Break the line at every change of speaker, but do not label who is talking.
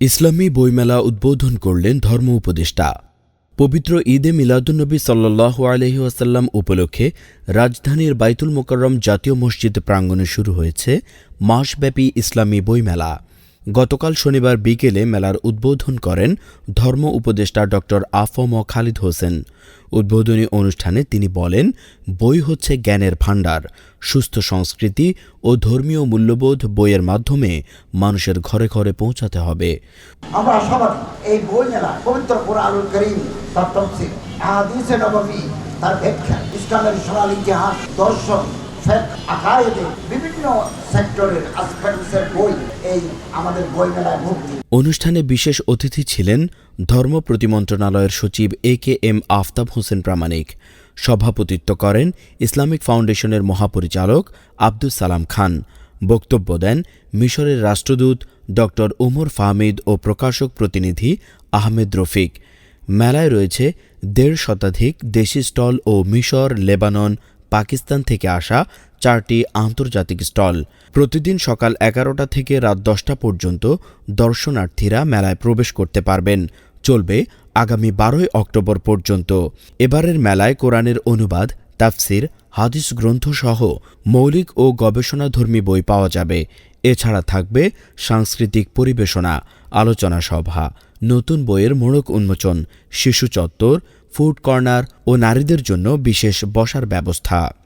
ইসলামী বইমেলা উদ্বোধন করলেন ধর্ম উপদেষ্টা। পবিত্র ঈদে মিলাদুন্নবী সাল্লাল্লাহু আলাইহি ওয়াসাল্লাম উপলক্ষে রাজধানীর বাইতুল মোকাররম জাতীয় মসজিদ প্রাঙ্গণে শুরু হয়েছে মাসব্যাপী ইসলামী বইমেলা। গতকাল শনিবার বিকেলে মেলার উদ্বোধন করেন ধর্ম উপদেষ্টা ড. আ.ফ.ম. খালিদ হোসেন। উদ্বোধনী অনুষ্ঠানে তিনি বলেন, বই হচ্ছে জ্ঞানের ভাণ্ডার। সুস্থ সংস্কৃতি ও ধর্মীয় মূল্যবোধ বইয়ের মাধ্যমে মানুষের ঘরে ঘরে পৌঁছাতে হবে।
আমরা সবাই এই বই মেলা পবিত্র কুরআনুল কারীম, তার তাফসীর, হাদিসে নববী, তার ব্যাখ্যা, ইসলামের সোনালী ইতিহাস, দর্শন, ফিকহ, আকায়েদে বিভিন্ন সেক্টরের আসপেক্টসের বই এই আমাদের বই মেলায় ভর্তি।
অনুষ্ঠানে বিশেষ অতিথি ছিলেন ধর্ম প্রতিমন্ত্রণালয়ের সচিব এ.কে.এম. আফতাব হোসেন প্রামাণিক। সভাপতিত্ব করেন ইসলামিক ফাউন্ডেশনের মহাপরিচালক আব্দুস সালাম খান। বক্তব্য দেন মিশরের রাষ্ট্রদূত ড. উমর ফাহমিদ ও প্রকাশক প্রতিনিধি আহমেদ রফিক। মেলায় রয়েছে ১.৫ শতাধিক দেশি স্টল ও মিশর, লেবানন, পাকিস্তান থেকে আসা ৪টি আন্তর্জাতিক স্টল। প্রতিদিন সকাল ১১টা থেকে রাত ১০টা পর্যন্ত দর্শনার্থীরা মেলায় প্রবেশ করতে পারবেন। চলবে আগামী ১২ অক্টোবর পর্যন্ত। এবারের মেলায় কোরআনের অনুবাদ, তাফসির, হাদিস গ্রন্থসহ মৌলিক ও গবেষণাধর্মী বই পাওয়া যাবে। এছাড়া থাকবে সাংস্কৃতিক পরিবেশনা, আলোচনা সভা, নতুন বইয়ের মোড়ক উন্মোচন, শিশু চত্বর, ফুড কর্নার ও নারীদের জন্য বিশেষ বসার ব্যবস্থা।